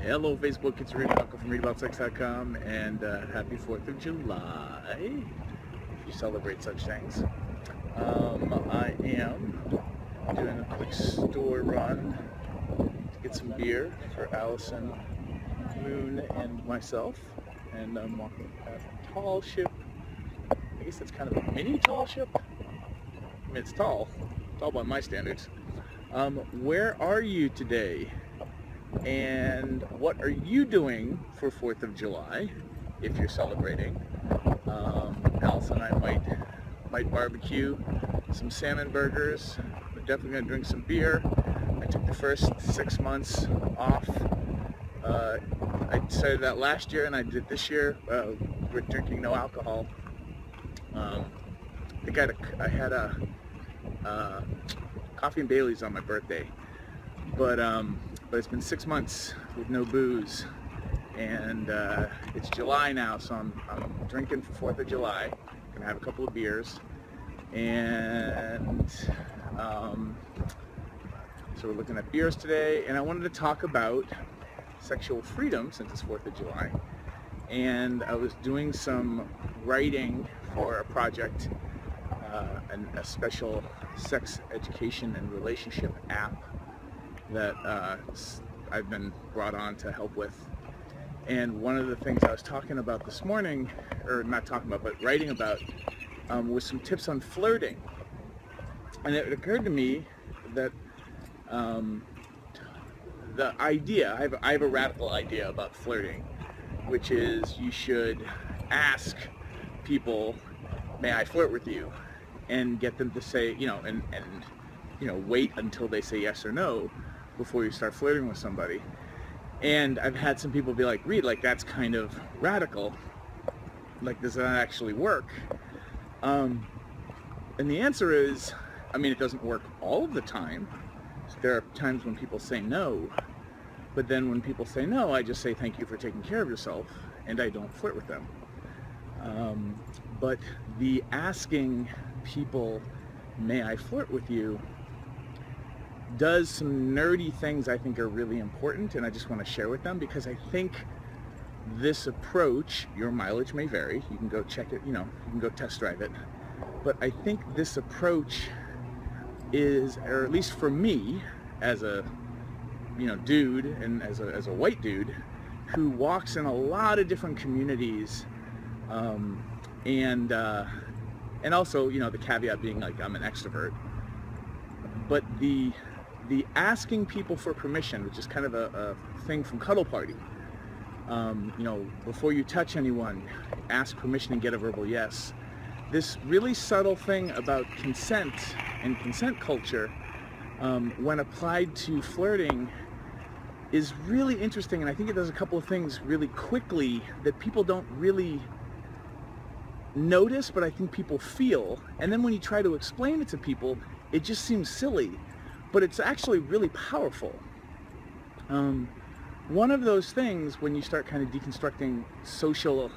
Hello Facebook, it's Reid, Uncle from ReidAboutSex.com, and happy 4th of July, if you celebrate such things. I am doing a quick store run to get some beer for Allison, Moon, and myself, and I'm walking past a tall ship. I guess it's kind of a mini tall ship. I mean, it's tall by my standards. Where are you today? And what are you doing for 4th of July, if you're celebrating? Allison and I might barbecue some salmon burgers. We're definitely going to drink some beer. I took the first 6 months off. I started that last year and I did this year. We're drinking no alcohol. I think I had a coffee and Bailey's on my birthday. But it's been 6 months with no booze, and it's July now, so I'm drinking for 4th of July. Gonna have a couple of beers, and so we're looking at beers today. And I wanted to talk about sexual freedom since it's 4th of July, and I was doing some writing for a project, a special sex education and relationship app that I've been brought on to help with. And one of the things I was talking about this morning, or not talking about, but writing about, was some tips on flirting. And it occurred to me that the idea, I have a radical idea about flirting, which is you should ask people, may I flirt with you? And get them to say, and wait until they say yes or no before you start flirting with somebody. And I've had some people be like, Reid, like that's kind of radical. Like, does that actually work? And the answer is, I mean, it doesn't work all of the time. There are times when people say no, but then when people say no, I just say thank you for taking care of yourself, and I don't flirt with them. But the asking people, may I flirt with you, does some nerdy things I think are really important, and I just want to share with them, because I think this approach, your mileage may vary, you can go check it, you can go test drive it, but I think this approach is, or at least for me, as a dude, and as a white dude who walks in a lot of different communities, and also, the caveat being, like, I'm an extrovert, but the asking people for permission, which is kind of a thing from Cuddle Party, before you touch anyone, ask permission and get a verbal yes. This really subtle thing about consent and consent culture, when applied to flirting, is really interesting, and I think it does a couple of things really quickly that people don't really notice, but I think people feel. And then when you try to explain it to people, it just seems silly, but it's actually really powerful. One of those things, when you start kind of deconstructing social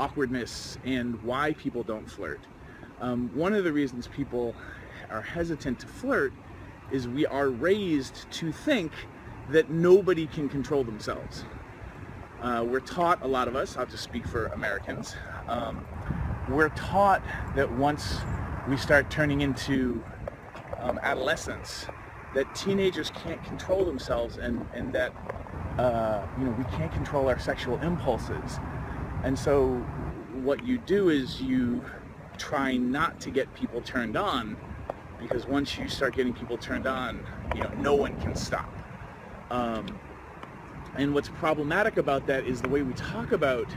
awkwardness and why people don't flirt, one of the reasons people are hesitant to flirt is we are raised to think that nobody can control themselves. We're taught, a lot of us, I'll just speak for Americans, we're taught that once we start turning into adolescence, that teenagers can't control themselves, and that we can't control our sexual impulses. And so what you do is you try not to get people turned on, because once you start getting people turned on, no one can stop. And what's problematic about that is the way we talk about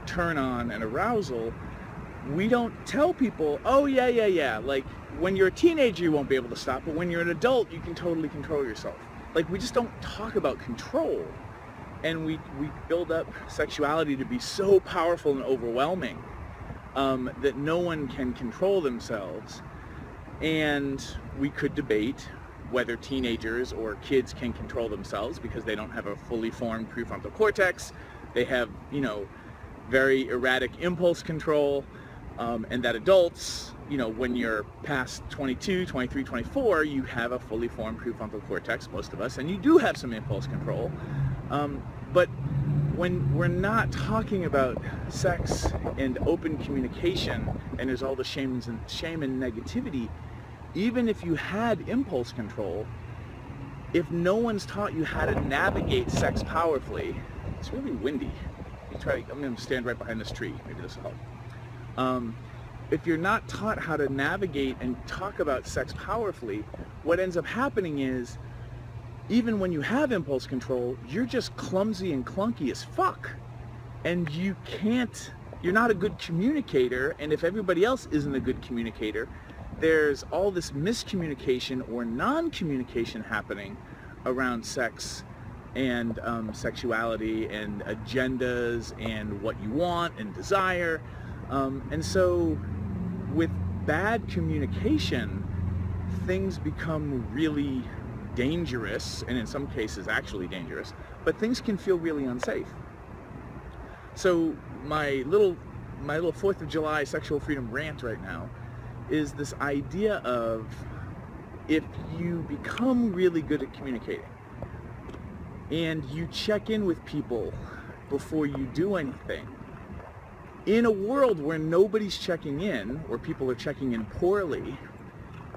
turn on and arousal. We don't tell people, oh yeah, like when you're a teenager you won't be able to stop, but when you're an adult you can totally control yourself. Like, we just don't talk about control, and we build up sexuality to be so powerful and overwhelming that no one can control themselves. And we could debate whether teenagers or kids can control themselves, because they don't have a fully formed prefrontal cortex. They have, very erratic impulse control, and that adults, when you're past 22, 23, 24, you have a fully formed prefrontal cortex, most of us, and you do have some impulse control. But when we're not talking about sex and open communication, and there's all the shame and negativity, even if you had impulse control, if no one's taught you how to navigate sex powerfully, it's really windy. I'm going to stand right behind this tree. Maybe this will help. If you're not taught how to navigate and talk about sex powerfully, what ends up happening is, even when you have impulse control, you're just clumsy and clunky as fuck. And you're not a good communicator, and if everybody else isn't a good communicator, there's all this miscommunication or non-communication happening around sex and sexuality and agendas and what you want and desire. And so with bad communication, things become really dangerous, and in some cases actually dangerous, but things can feel really unsafe. So my little 4th of July sexual freedom rant right now is this idea of, if you become really good at communicating and you check in with people before you do anything, in a world where nobody's checking in, or people are checking in poorly,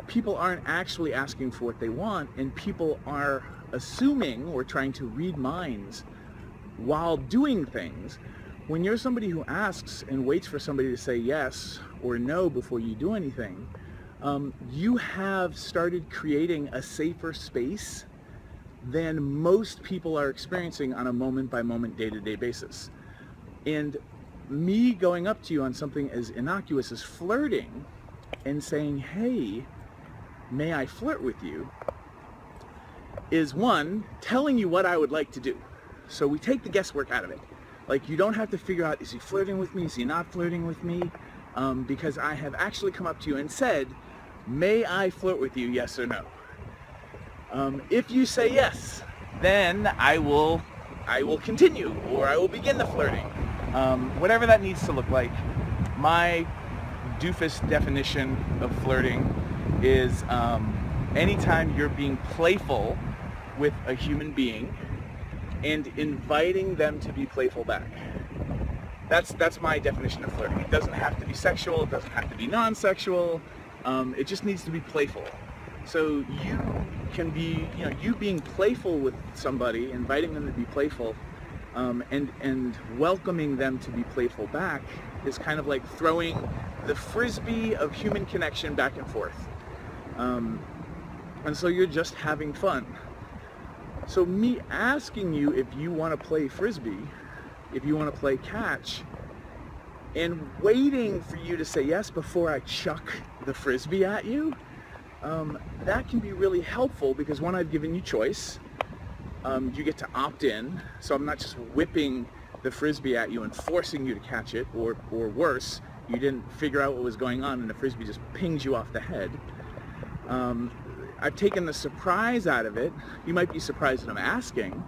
people aren't actually asking for what they want, and people are assuming or trying to read minds while doing things. When you're somebody who asks and waits for somebody to say yes or no before you do anything, you have started creating a safer space than most people are experiencing on a moment-by-moment, day-to-day basis. And me going up to you on something as innocuous as flirting and saying, hey, may I flirt with you, is one, telling you what I would like to do. So we take the guesswork out of it. Like, you don't have to figure out, is he flirting with me, is he not flirting with me? Because I have actually come up to you and said, may I flirt with you, yes or no? If you say yes, then I will continue, or I will begin the flirting. Whatever that needs to look like. My doofus definition of flirting is anytime you're being playful with a human being and inviting them to be playful back. That's my definition of flirting. It doesn't have to be sexual, it doesn't have to be non-sexual, it just needs to be playful. So you can be, you being playful with somebody, inviting them to be playful, and welcoming them to be playful back is kind of like throwing the frisbee of human connection back and forth. And so you're just having fun. So me asking you if you want to play frisbee, if you want to play catch, and waiting for you to say yes before I chuck the frisbee at you, that can be really helpful, because one, I've given you choice. You get to opt in, so I'm not just whipping the frisbee at you and forcing you to catch it, or worse, you didn't figure out what was going on and the frisbee just pings you off the head. I've taken the surprise out of it. You might be surprised that I'm asking,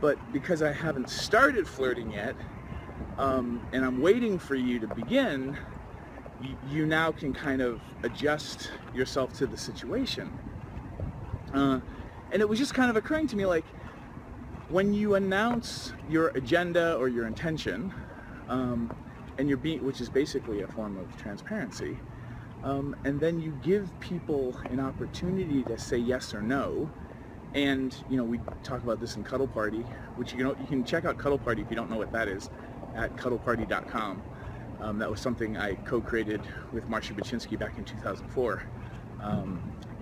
but because I haven't started flirting yet, and I'm waiting for you to begin, you now can kind of adjust yourself to the situation. And it was just kind of occurring to me, like, when you announce your agenda or your intention, and which is basically a form of transparency, and then you give people an opportunity to say yes or no. And we talk about this in Cuddle Party, which you can check out Cuddle Party if you don't know what that is at cuddleparty.com. That was something I co-created with Marcia Baczynski back in 2004,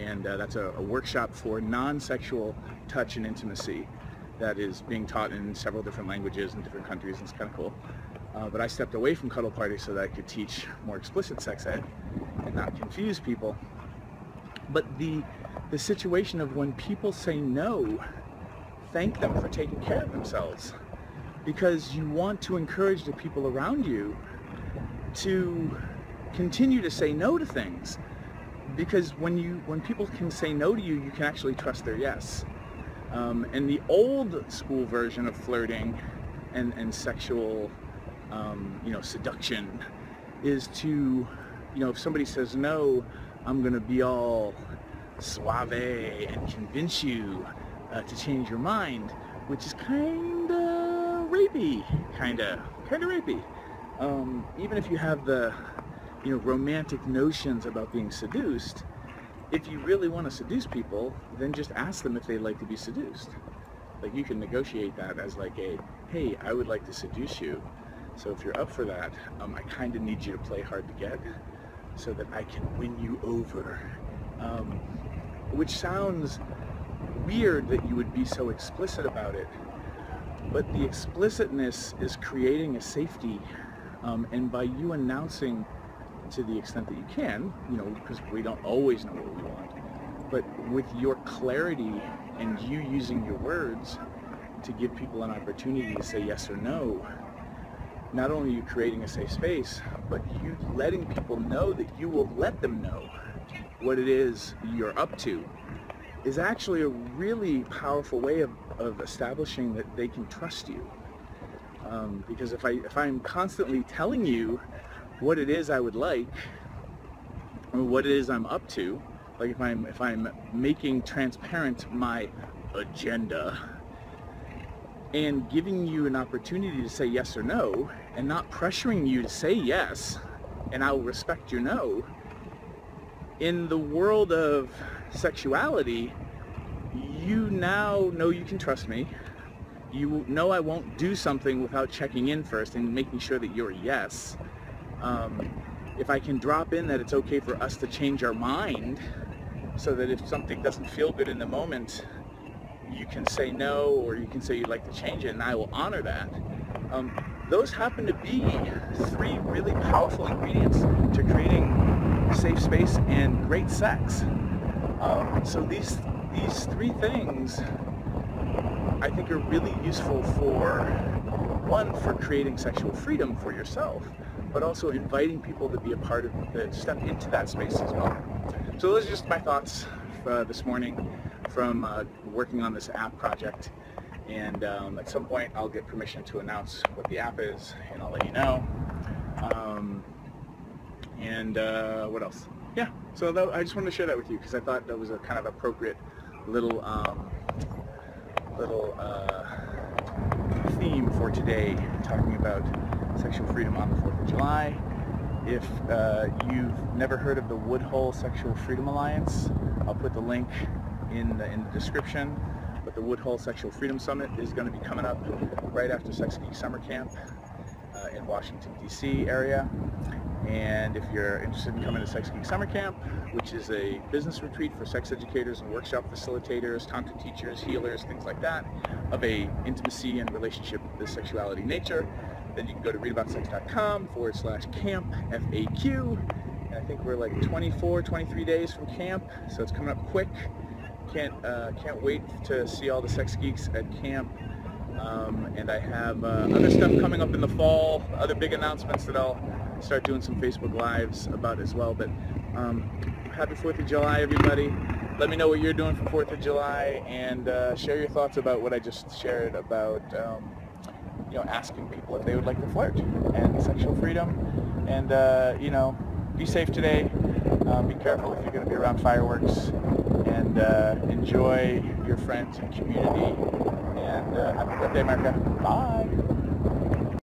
and that's a workshop for non-sexual touch and intimacy that is being taught in several different languages in different countries, and it's kind of cool. But I stepped away from Cuddle Party so that I could teach more explicit sex ed and not confuse people. But the situation of when people say no, thank them for taking care of themselves, because you want to encourage the people around you to continue to say no to things, because when people can say no to you, you can actually trust their yes. And the old school version of flirting and sexual seduction is to, if somebody says no, I'm gonna be all suave and convince you to change your mind. which is kinda rapey, kinda rapey. Even if you have the, romantic notions about being seduced, if you really want to seduce people, then just ask them if they'd like to be seduced. Like, you can negotiate that as like a, hey, I would like to seduce you. So if you're up for that, I kind of need you to play hard to get so that I can win you over. Which sounds weird that you would be so explicit about it, but the explicitness is creating a safety, and by you announcing to the extent that you can, because we don't always know what we want, but with your clarity and you using your words to give people an opportunity to say yes or no, not only are you creating a safe space, but you letting people know that you will let them know what it is you're up to is actually a really powerful way of establishing that they can trust you. Because if I'm constantly telling you what it is I would like, or what it is I'm up to, like if I'm making transparent my agenda and giving you an opportunity to say yes or no, and not pressuring you to say yes, and I will respect your no, in the world of sexuality, you now know you can trust me. You know I won't do something without checking in first and making sure that you're a yes. If I can drop in that it's okay for us to change our mind, so that if something doesn't feel good in the moment, you can say no, or you can say you'd like to change it, and I will honor that. Those happen to be three really powerful ingredients to creating safe space and great sex. So these three things I think are really useful for, one, for creating sexual freedom for yourself, but also inviting people to be a part of step into that space as well. So those are just my thoughts this morning from working on this app project. And at some point I'll get permission to announce what the app is, and I'll let you know. What else? Yeah, so I just wanted to share that with you because I thought that was a kind of appropriate little theme for today, talking about sexual freedom on the 4th of July. If you've never heard of the Woodhull Sexual Freedom Alliance, I'll put the link in the description. But the Woodhull Sexual Freedom Summit is going to be coming up right after Sex Geek Summer Camp in Washington, D.C. area. And if you're interested in coming to Sex Geek Summer Camp, which is a business retreat for sex educators and workshop facilitators, tantra teachers, healers, things like that, of a intimacy and relationship with sexuality nature, then you can go to reidaboutsexcom/camp FAQ. And I think we're like 23 days from camp, so it's coming up quick. Can't wait to see all the sex geeks at camp. And I have other stuff coming up in the fall, other big announcements that I'll start doing some Facebook Lives about as well. But happy 4th of July, everybody. Let me know what you're doing for 4th of July, and share your thoughts about what I just shared about asking people if they would like to flirt and sexual freedom. And be safe today. Be careful if you're going to be around fireworks, and enjoy your friends and community. And happy birthday, America. Bye.